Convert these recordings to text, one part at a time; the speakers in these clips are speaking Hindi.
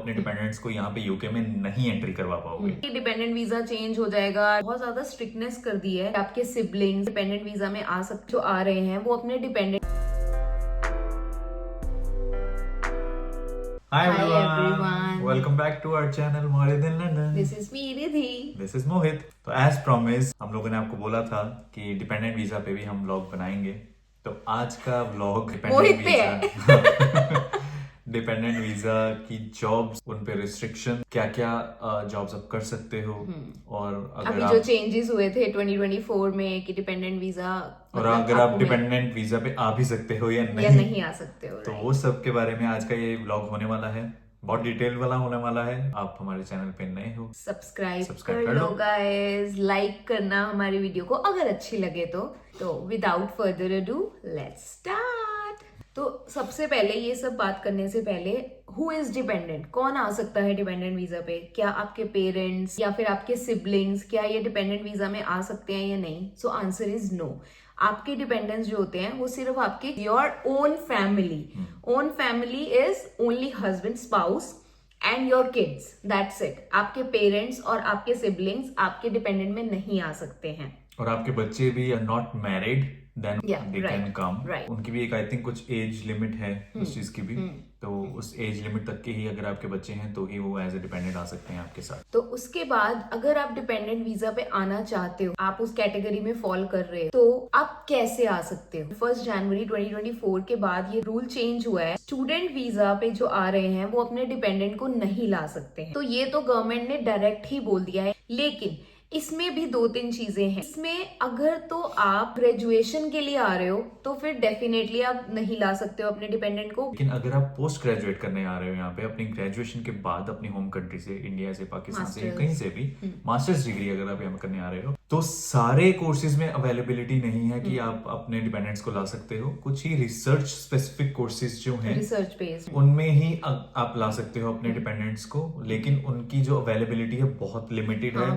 अपने डिपेंडेंट्स को यहाँ पे यूके में नहीं एंट्री करवा पाओगे। डिपेंडेंट वीजा चेंज हो जाएगा, बहुत ज्यादा स्ट्रिक्टनेस कर दी है। आपके सिबलिंग्स डिपेंडेंट वीजा में आ सकते, जो आ रहे हैं वो अपने dependent. Hi everyone, welcome back to our channel Mohit in London. This is me Riddhi. This is Mohit. तो as promised हम लोगों ने आपको बोला था कि डिपेंडेंट वीजा पे भी हम व्लॉग बनाएंगे। तो आज का व्लॉग मोहित पे है। डिपेंडेंट वीजा की जॉब्स, उन पे रिस्ट्रिक्शन, क्या क्या जॉब्स आप कर सकते हो, और अभी जो चेंजेस हुए थे 2024 में कि डिपेंडेंट वीजा, और अगर आप डिपेंडेंट वीजा पे आ भी सकते हो या नहीं आ सकते हो, तो वो सब के बारे में आज का ये व्लॉग होने वाला है। बहुत डिटेल वाला होने वाला है। आप हमारे चैनल पे नए हो, सब्सक्राइब कर लो गाइस, लाइक करना हमारी वीडियो को अगर अच्छी लगे तो without further ado let's start. तो सबसे पहले ये सब बात करने से पहले, हु इज डिपेंडेंट, कौन आ सकता है डिपेंडेंट वीजा पे? क्या आपके पेरेंट्स या फिर आपके सिबलिंग्स, क्या ये डिपेंडेंट वीजा में आ सकते हैं या नहीं? So answer is no. आपके डिपेंडेंट्स जो होते हैं वो सिर्फ आपके your own family, own family is only husband, spouse and your kids, that's it. आपके पेरेंट्स और आपके सिबलिंग्स आपके डिपेंडेंट में नहीं आ सकते हैं। और आपके बच्चे भी are not married then they can come. उनकी भी एक आई थिंक कुछ एज लिमिट है उस चीज की भी, तो उस एज लिमिट तक के ही अगर आपके बच्चे हैं तो ही वो एज ए डिपेंडेंट आ सकते हैं आपके साथ। तो उसके बाद अगर आप डिपेंडेंट वीजा पे आना चाहते हो, आप उस कैटेगरी में फॉल कर रहे हो, तो आप कैसे आ सकते हो? 1 जनवरी 2024 के बाद ये रूल चेंज हुआ है। स्टूडेंट वीजा पे जो आ रहे हैं वो अपने डिपेंडेंट को नहीं ला सकते हैं। तो ये तो गवर्नमेंट ने डायरेक्ट ही बोल दिया है, लेकिन इसमें भी 2-3 चीजें हैं। इसमें अगर तो आप ग्रेजुएशन के लिए आ रहे हो तो फिर डेफिनेटली आप नहीं ला सकते हो अपने डिपेंडेंट को। लेकिन अगर आप पोस्ट ग्रेजुएट करने आ रहे हो यहाँ पे अपनी ग्रेजुएशन के बाद, अपनी होम कंट्री से, इंडिया से, पाकिस्तान से, कहीं से भी मास्टर्स डिग्री अगर आप यहाँ पे करने आ रहे हो, तो सारे कोर्सेज में अवेलेबिलिटी नहीं है कि आप अपने डिपेंडेंट्स को ला सकते हो। कुछ ही रिसर्च स्पेसिफिक कोर्सेज जो हैं, रिसर्च बेस्ड, उनमें ही आप ला सकते हो अपने डिपेंडेंट्स को, लेकिन उनकी जो अवेलेबिलिटी है बहुत लिमिटेड है।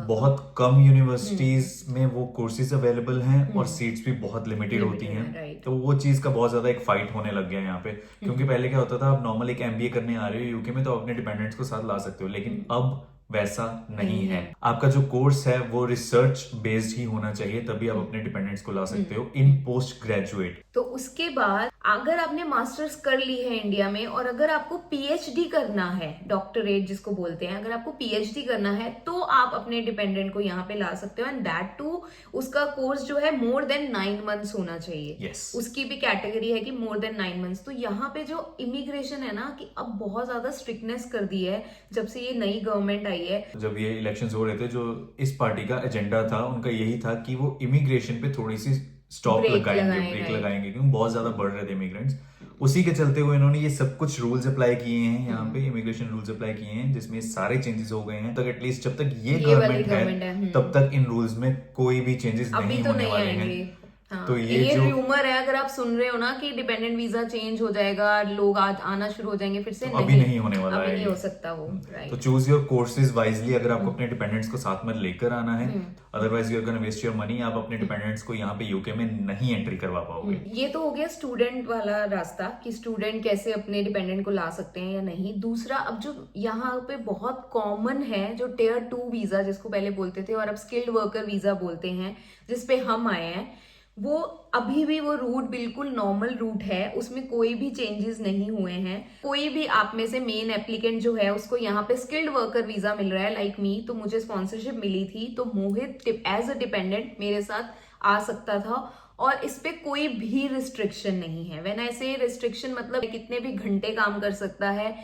बहुत कम यूनिवर्सिटीज में वो कोर्सेज अवेलेबल हैं और सीट्स भी बहुत लिमिटेड होती हैं। तो वो चीज का बहुत ज्यादा एक फाइट होने लग गया है यहाँ पे, क्योंकि पहले क्या होता था, आप नॉर्मल एक एमबीए करने आ रहे हो यूके में तो अपने डिपेंडेंट्स को साथ ला सकते हो, लेकिन अब वैसा नहीं है। आपका जो कोर्स है वो रिसर्च बेस्ड ही होना चाहिए, तभी आप अपने डिपेंडेंट्स को ला सकते हो इन पोस्ट ग्रेजुएट। तो उसके बाद अगर आपने मास्टर्स कर ली है इंडिया में और अगर आपको पीएचडी करना है, डॉक्टरेट जिसको बोलते हैं, अगर आपको पीएचडी करना है तो आप अपने डिपेंडेंट को यहाँ पे ला सकते हो। एंड दैट टू उसका कोर्स जो है मोर देन 9 मंथ्स होना चाहिए। yes. उसकी भी कैटेगरी है कि मोर देन 9 मंथ्स। तो यहाँ पे जो इमिग्रेशन है ना, कि अब बहुत ज्यादा स्ट्रिक्टनेस कर दी है जब से ये नई गवर्नमेंट आई है। जब ये इलेक्शंस हो रहे थे, जो इस पार्टी का एजेंडा था, उनका यही था कि वो इमिग्रेशन पे थोड़ी सी स्टॉप लगाएंगे, ब्रेक लगाएंगे, क्योंकि बहुत ज्यादा बढ़ रहे थे इमिग्रेंट्स। उसी के चलते हुए इन्होंने ये सब कुछ रूल्स अप्लाई किए हैं यहाँ पे, इमिग्रेशन रूल्स अप्लाई किए हैं, जिसमें सारे चेंजेस हो गए हैं। तक एटलीस्ट जब तक ये गवर्नमेंट है तब तक इन रूल्स में कोई भी चेंजेस नहीं होने वाले हैं। हाँ, तो ये जो र्यूमर है, अगर आप सुन रहे हो ना कि डिपेंडेंट वीजा चेंज हो जाएगा, लोग आना शुरू हो जाएंगे फिर से, तो अभी नहीं होने वाला है, नहीं हो सकता वो। तो चूज योर कोर्सेज वाइजली। अगर आपको अपने डिपेंडेंट्स को साथ में लेकर आना है, otherwise you are gonna waste your money. आप अपने डिपेंडेंट्स को यहाँ पे यूके में नहीं एंट्री करवा पाओगे। ये तो हो गया स्टूडेंट वाला रास्ता कि स्टूडेंट कैसे अपने डिपेंडेंट को ला सकते हैं या नहीं। दूसरा, अब जो यहाँ पे बहुत कॉमन है, जो टियर 2 वीजा जिसको पहले बोलते थे और अब स्किल्ड वर्कर वीजा बोलते हैं, जिसपे हम आए हैं, वो अभी भी वो रूट बिल्कुल नॉर्मल रूट है, उसमें कोई भी चेंजेस नहीं हुए हैं। कोई भी आप में से मेन एप्लीकेंट जो है उसको यहाँ पे स्किल्ड वर्कर वीजा मिल रहा है, लाइक मी। तो मुझे स्पॉन्सरशिप मिली थी, तो मोहित एज अ डिपेंडेंट मेरे साथ आ सकता था और इस पे कोई भी रिस्ट्रिक्शन नहीं है। व्हेन आई से रिस्ट्रिक्शन, मतलब कितने भी घंटे काम कर सकता है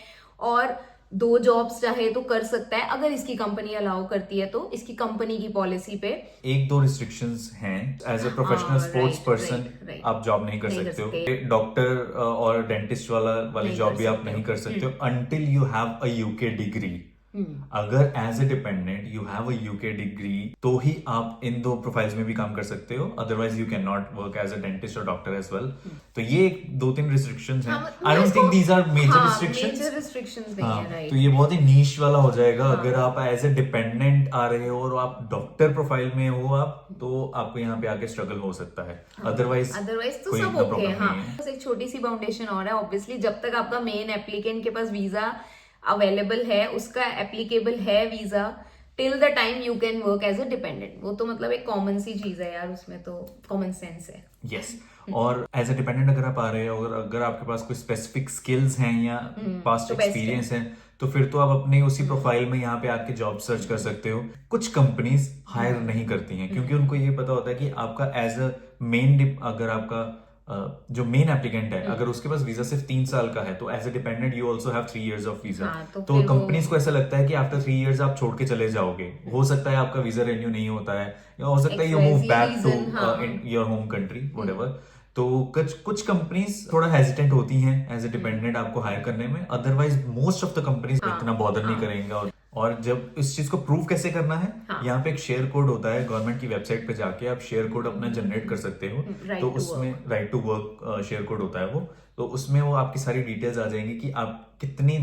और 2 जॉब्स चाहे तो कर सकता है, अगर इसकी कंपनी अलाउ करती है तो, इसकी कंपनी की पॉलिसी पे। 1-2 रिस्ट्रिक्शंस हैं। As a professional sports person आप जॉब नहीं कर सकते हो। डॉक्टर और डेंटिस्ट वाली जॉब भी आप नहीं कर सकते हो until you have a UK degree. अगर as a dependent you have a UK degree तो ही आप इन 2 प्रोफाइल्स में भी काम कर सकते हो, otherwise you can not work as a dentist और डॉक्टर एज वेल। तो ये 2-3 रिस्ट्रिक्शंस हैं। I don't think these are major restrictions. तो ये बहुत ही नीश वाला हो जाएगा। अगर आप एज ए डिपेंडेंट आ रहे हो और आप डॉक्टर प्रोफाइल में हो आप, तो आपको यहाँ पे आके स्ट्रगल हो सकता है। अदरवाइज तो सब ओके। हाँ, बस एक छोटी सी बाउंडेशन और है। ऑब्वियसली जब तक आपका मेन एप्लीकेंट के पास वीजा अवेलेबल है, उसका एप्लीकेबल है visa till the time you can work as a dependent. वो तो मतलब एक कॉमन सी चीज है यार, उसमें तो कॉमन सेंस है। यस और एज अ डिपेंडेंट अगर आप आ रहे हो और अगर आपके पास कोई स्पेसिफिक स्किल्स हैं या पास्ट तो best एक्सपीरियंस है तो फिर तो आप अपने उसी प्रोफाइल में यहाँ पे आके जॉब सर्च कर सकते हो। कुछ कंपनीज हायर नहीं करती हैं क्योंकि उनको ये पता होता है कि आपका एज अ मेन अगर आपका जो मेन एप्लीकेंट है अगर उसके पास वीजा सिर्फ 3 साल का है तो as a dependent you also have 3 years of visa. हाँ, तो तो फिर वो- कंपनीज को ऐसा लगता है कि आफ्टर 3 years आप छोड़ के चले जाओगे, हो सकता है आपका वीजा रिन्यू नहीं होता है या हो सकता है you move XYZ back to reason, हाँ। In your home country whatever. तो कुछ कुछ कंपनीज थोड़ा हेजिटेंट होती हैं एज ए डिपेंडेंट आपको हायर करने में, otherwise most of the companies हाँ, इतना बॉदर नहीं हाँ। करेंगे। और जब इस चीज को प्रूव कैसे करना है, हाँ। यहाँ पे एक शेयर कोड होता है, गवर्नमेंट की वेबसाइट पे जाके आप शेयर कोड अपना जनरेट कर सकते हो। Right तो to उसमें right to work share code होता है वो, तो उसमें वो आपकी सारी डिटेल्स आ जाएंगी कि आप कितनी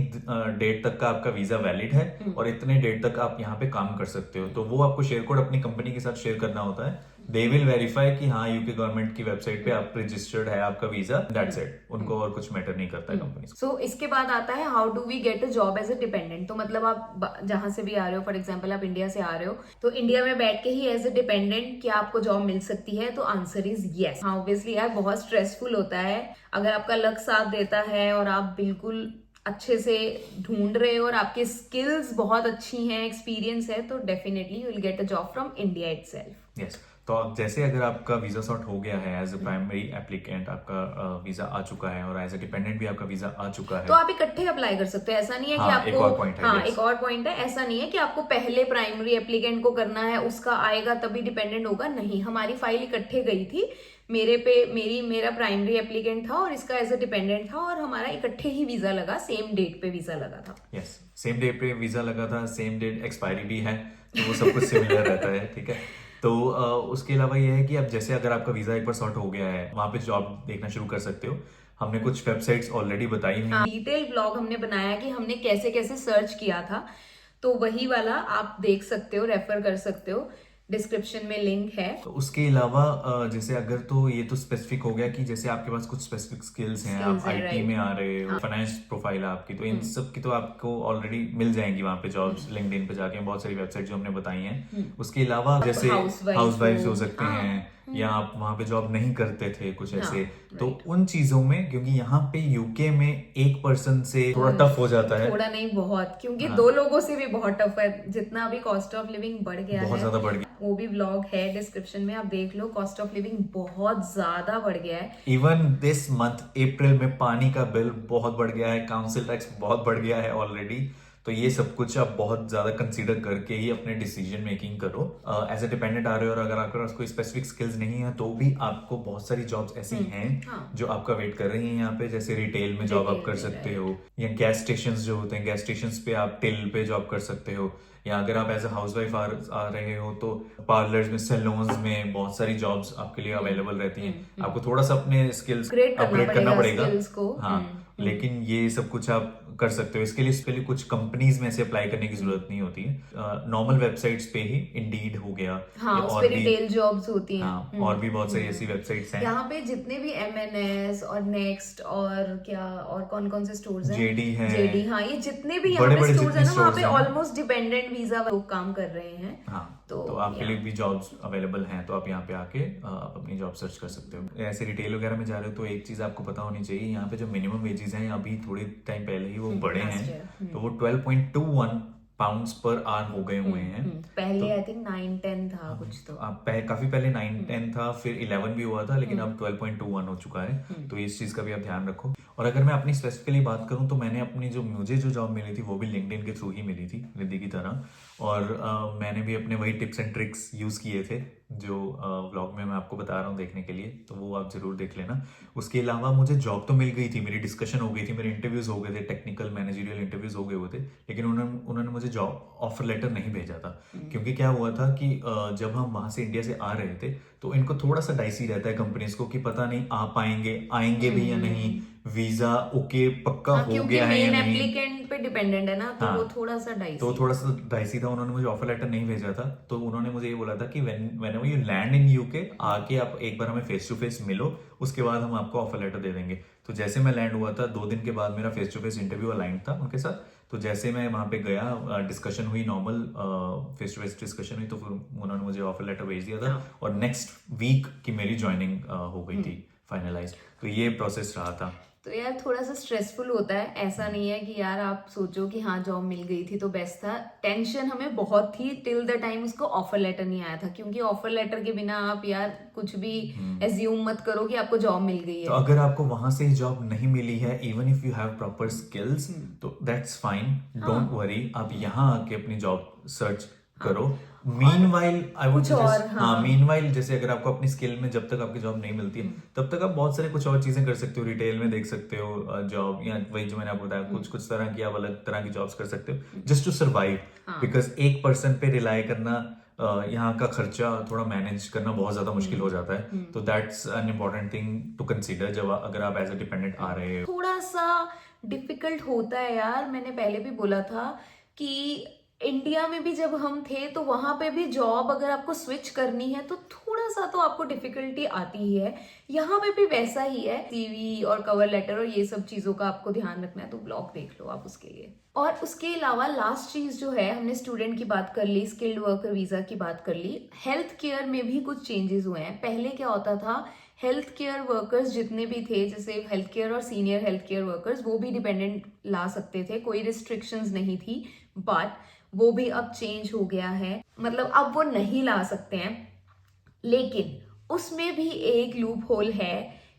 डेट तक का आपका वीजा वैलिड है और इतने डेट तक आप यहाँ पे काम कर सकते हो। तो वो आपको शेयर कोड अपनी कंपनी के साथ शेयर करना होता है। दे विल वेरीफाई कि हाँ यूके गवर्नमेंट की वेबसाइट पे आप रजिस्टर्ड है आपका वीजा, दैट्स इट। उनको और कुछ मैटर नहीं करता है कंपनी। सो इसके बाद आता है how do we get a job as a dependent. तो मतलब आप जहां से भी आ रहे हो, फॉर एग्जांपल आप इंडिया से आ रहे हो, तो इंडिया में बैठ के ही एज अ डिपेंडेंट क्या आपको जॉब मिल सकती है? तो आंसर इज यस। हाँ ऑब्वियसली यार बहुत स्ट्रेसफुल होता है। अगर आपका लक साथ देता है और आप बिल्कुल अच्छे से ढूंढ रहे हो और आपकी स्किल्स बहुत अच्छी हैं, एक्सपीरियंस है, तो definitely you will get a job from India itself. Yes तो अब जैसे अगर आपका वीजा सॉर्ट हो गया है एज अ प्राइमरी एप्लीकेंट, आपका वीजा आ चुका है और एज अ डिपेंडेंट भी आपका वीजा आ चुका है, तो आप इकट्ठे अप्लाई कर सकते हो। ऐसा नहीं है कि हाँ, आपको एक और point है, हाँ yes. एक और पॉइंट है, ऐसा नहीं है कि आपको पहले प्राइमरी एप्लीकेंट को करना है, उसका आएगा तभी डिपेंडेंट होगा। नहीं, हमारी फाइल इकट्ठे गई थी। मेरा प्राइमरी एप्लीकेंट था और इसका एज अ डिपेंडेंट था और हमारा इकट्ठे ही वीजा लगा, सेम डेट पे वीजा लगा था। यस सेम डेट पे वीजा लगा था, सेम डेट एक्सपायरी भी है, तो वो सब कुछ सिमिलर रहता है। ठीक है, तो उसके अलावा ये है कि अब जैसे अगर आपका वीजा एक बार सॉर्ट हो गया है, वहां पे जॉब देखना शुरू कर सकते हो। हमने कुछ वेबसाइट्स ऑलरेडी बताई हुई हैं। डिटेल ब्लॉग हमने बनाया कि हमने कैसे कैसे सर्च किया था, तो वही वाला आप देख सकते हो, रेफर कर सकते हो, डिस्क्रिप्शन में लिंक है। तो उसके अलावा जैसे अगर तो ये तो स्पेसिफिक हो गया कि जैसे आपके पास कुछ स्पेसिफिक स्किल्स हैं, आप आईटी में आ रहे हो, फाइनेंस प्रोफाइल है आपकी, तो इन सब की तो आपको ऑलरेडी मिल जाएंगी वहां पे जॉब्स। लिंक्डइन पे जाके बहुत सारी वेबसाइट जो हमने बताई हैं। उसके अलावा जैसे हाउसवाइफ्स हो सकते हैं या आप वहां पे जॉब नहीं करते थे कुछ ऐसे, तो उन चीजों में, क्योंकि यहाँ पे यूके में एक पर्सन से थोड़ा टफ हो जाता है, थोड़ा नहीं बहुत, क्योंकि दो लोगों से भी बहुत टफ है। जितना अभी कॉस्ट ऑफ लिविंग बढ़ गया बहुत है, ज्यादा बढ़ गया। वो भी ब्लॉग है डिस्क्रिप्शन में, आप देख लो। कॉस्ट ऑफ लिविंग बहुत ज्यादा बढ़ गया है। इवन दिस मंथ अप्रैल में पानी का बिल बहुत बढ़ गया है, काउंसिल टैक्स बहुत बढ़ गया है ऑलरेडी। तो ये सब कुछ आप बहुत ज्यादा कंसीडर करके ही अपने डिसीजन मेकिंग करो। एज अ डिपेंडेंट आ रहे हो और अगर आपके पास कोई स्पेसिफिक स्किल्स नहीं है तो भी आपको बहुत सारी जॉब्स ऐसी हैं जो आपका वेट कर रही हैं यहाँ पे। जैसे रिटेल में जॉब आप कर सकते हो, या गैस स्टेशन जो होते हैं, गैस स्टेशन पे आप टिल पे जॉब कर सकते हो, या अगर आप एज अ हाउसवाइफ आ रहे हो तो पार्लर्स में, सैलून्स में बहुत सारी जॉब्स आपके लिए अवेलेबल रहती हैं। आपको थोड़ा सा अपने स्किल्स अपग्रेड करना पड़ेगा स्किल्स को। हाँ, लेकिन ये सब कुछ आप कर सकते हो। इसके लिए कुछ कंपनीज में से अप्लाई करने की जरूरत नहीं होती है। नॉर्मल वेबसाइट्स पे ही, इंडीड हो गया, हाँ, उस पे रिटेल जॉब्स होती हैं। हाँ, और भी बहुत सारी ऐसी वेबसाइट्स हैं। यहाँ पे जितने भी MNS और नेक्स्ट और क्या और कौन कौन से स्टोर्स हैं, जेडी है, जेडी, हाँ, ये जितने भी यहाँ पे स्टोर्स हैं ना, वहाँ पे ऑलमोस्ट डिपेंडेंट वीजा लोग काम कर रहे हैं। हाँ, तो आपके लिए भी जॉब्स अवेलेबल हैं, तो आप यहाँ पे आके अपनी जॉब सर्च कर सकते हो। ऐसे रिटेल वगैरह में जा रहे हो तो एक चीज आपको पता होनी चाहिए, यहाँ पे जो मिनिमम वेजेस हैं अभी थोड़े टाइम पहले ही वो बढ़े हैं, तो वो 12.21 पाउंड्स पर आवर हो गए हुए हैं। पहले आई थिंक 9-10 था कुछ, तो काफी पहले 9-10 था, फिर 11 भी हुआ था, लेकिन अब 12.21 हो चुका है। तो इस चीज का भी आप ध्यान रखो। और अगर मैं अपनी स्पेसिफिकली बात करूं तो मैंने अपनी मुझे जो जॉब मिली थी वो भी लिंक्डइन के थ्रू ही मिली थी, रिद्धि की तरह। और मैंने भी अपने वही टिप्स एंड ट्रिक्स यूज किए थे जो व्लॉग में मैं आपको बता रहा हूँ देखने के लिए, तो वो आप जरूर देख लेना। उसके अलावा मुझे जॉब तो मिल गई थी, मेरी डिस्कशन हो गई थी, मेरे इंटरव्यूज हो गए थे, टेक्निकल मैनेजरियल इंटरव्यूज हो गए हुए थे, लेकिन उन्होंने मुझे जॉब ऑफर लेटर नहीं भेजा था। क्योंकि क्या हुआ था कि जब हम वहां से इंडिया से आ रहे थे तो इनको थोड़ा सा डाइसी रहता है कंपनीज को कि पता नहीं आ पाएंगे, आएंगे भी या नहीं, वीजा ओके पक्का हो गया है या नहीं, एप्लीकेंट पे डिपेंडेंट है ना, तो वो थोड़ा सा डाइसी था। उन्होंने मुझे ऑफर लेटर नहीं भेजा था, तो उन्होंने मुझे ये बोला था कि whenever you land in UK, आके आप एक बार हमें फेस टू फेस मिलो, उसके बाद हम आपको ऑफर लेटर दे देंगे। तो जैसे मैं लैंड हुआ था 2 दिन के बाद मेरा face to face interview align था उनके साथ, तो जैसे मैं वहाँ पे गया, डिस्कशन हुई, normal face to face discussion हुई, तो फिर उन्होंने मुझे ऑफर लेटर भेज दिया था और नेक्स्ट वीक की मेरी ज्वाइनिंग हो गई थी फाइनलाइज। तो ये प्रोसेस रहा था। तो यार थोड़ा सा स्ट्रेसफुल होता है, ऐसा नहीं है कि यार आप सोचो कि हाँ जॉब मिल गई थी तो बेस्ट था। टेंशन हमें बहुत थी टिल द टाइम उसको ऑफर लेटर नहीं आया था, क्योंकि ऑफर लेटर के बिना आप यार कुछ भी एज्यूम मत करो कि आपको जॉब मिल गई है। तो अगर आपको वहां से जॉब नहीं मिली है, even if you have proper skills, तो दैट्स फाइन, डोंट वरी। आप यहाँ आके अपनी जॉब सर्च करो। Meanwhile I would suggest, meanwhile जैसे अगर आपको अपनी स्किल में जब तक आपकी जॉब नहीं मिलती है तब तक आप बहुत सारे कुछ और चीजें कर सकते हो। रिटेल में देख सकते हो जॉब, या वही जो मैंने आपको बताया, कुछ तरह की आप अलग तरह की जॉब्स कर सकते हो जस्ट टू सर्वाइव। बिकॉज एक पर्सन पे रिलाई करना, यहाँ का खर्चा थोड़ा मैनेज करना बहुत ज्यादा मुश्किल हो जाता है। तो that's an important thing to consider जब अगर आप एज अ डिपेंडेंट आ रहे हो। थोड़ा सा डिफिकल्ट होता है यार, मैंने पहले भी बोला था कि इंडिया में भी जब हम थे तो वहां पे भी जॉब अगर आपको स्विच करनी है तो थोड़ा सा तो आपको डिफिकल्टी आती ही है। यहाँ पे भी वैसा ही है, सीवी और कवर लेटर और ये सब चीजों का आपको ध्यान रखना है, तो ब्लॉग देख लो आप उसके लिए। और उसके अलावा लास्ट चीज जो है, हमने स्टूडेंट की बात कर ली, स्किल्ड वर्कर वीजा की बात कर ली, हेल्थ केयर में भी कुछ चेंजेस हुए हैं। पहले क्या होता था, हेल्थ केयर वर्कर्स जितने भी थे, जैसे हेल्थ केयर और सीनियर हेल्थ केयर वर्कर्स, वो भी डिपेंडेंट ला सकते थे, कोई रिस्ट्रिक्शंस नहीं थी। बट वो भी अब चेंज हो गया है, मतलब अब वो नहीं ला सकते हैं। लेकिन उसमें भी एक लूप होल है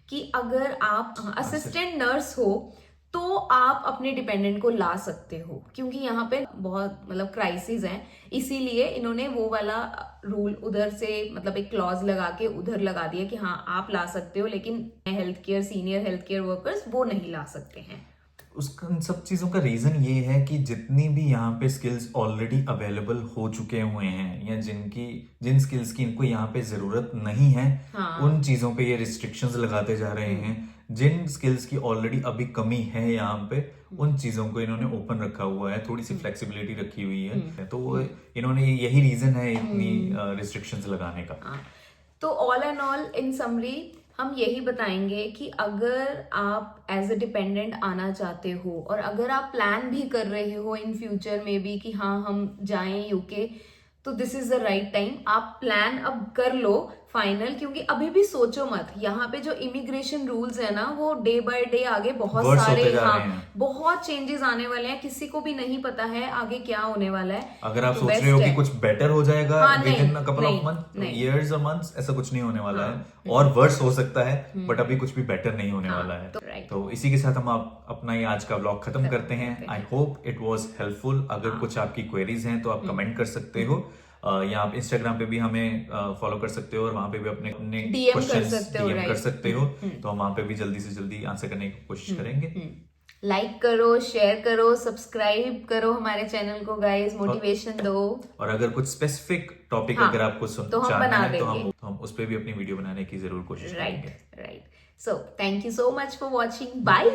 कि अगर आप असिस्टेंट नर्स हो तो आप अपने डिपेंडेंट को ला सकते हो, क्योंकि यहाँ पे बहुत मतलब क्राइसिस हैं, इसीलिए इन्होंने वो वाला रूल उधर से मतलब एक क्लॉज लगा के उधर लगा दिया कि हाँ आप ला सकते हो, लेकिन health care senior health care workers वो नहीं ला सकते हैं। उसका उन सब चीज़ों का रीज़न ये है कि जितनी भी यहाँ पे स्किल्स ऑलरेडी अवेलेबल हो चुके हुए हैं, या जिन स्किल्स की इनको यहाँ पे ज़रूरत नहीं है, उन चीज़ों पे ये रिस्ट्रिक्शंस लगाते जा रहे हैं। जिन स्किल्स की ऑलरेडी अभी कमी है यहाँ पे, उन चीज़ों को इन्होंने ओपन रखा हुआ है, थोड़ी सी फ्लेक्सिबिलिटी रखी हुई है। तो इन्होंने यही रीज़न है इतनी रिस्ट्रिक्शंस लगाने का। तो all and all in summary हम यही बताएंगे कि अगर आप एज अ डिपेंडेंट आना चाहते हो और अगर आप प्लान भी कर रहे हो इन फ्यूचर में भी कि हाँ हम जाएं यूके, तो this is the right time. आप प्लान अब कर लो फाइनल, क्योंकि अभी भी सोचो मत, यहाँ पे जो इमिग्रेशन रूल्स है ना वो डे बाय डे आगे बहुत सारे बहुत चेंजेस आने वाले हैं, किसी को भी नहीं पता है आगे क्या होने वाला है। अगर आप सोच रहे हो कि कुछ बेटर हो जाएगा with in a couple of month, years और मंथ्स, ऐसा कुछ नहीं होने वाला है, और वर्स हो सकता है, बट अभी कुछ भी बेटर नहीं होने वाला है। तो इसी के साथ हम अपना ये आज का व्लॉग खत्म करते हैं। I hope it was helpful. अगर कुछ आपकी क्वेरीज हैं तो आप कमेंट कर सकते हो, या आप इंस्टाग्राम पे भी हमें फॉलो कर सकते हो और वहां पे भी अपने क्वेश्चंस डीएम कर सकते हो। तो हम वहां पे भी जल्दी से जल्दी आंसर करने की कोशिश करेंगे। लाइक करो, शेयर करो, सब्सक्राइब करो हमारे चैनल को गाइस, मोटिवेशन दो। और अगर कुछ स्पेसिफिक टॉपिक अगर आपको जानना है तो हम उस पे भी अपनी वीडियो बनाने की जरूर कोशिश करेंगे। Right. So thank you so much for watching, bye.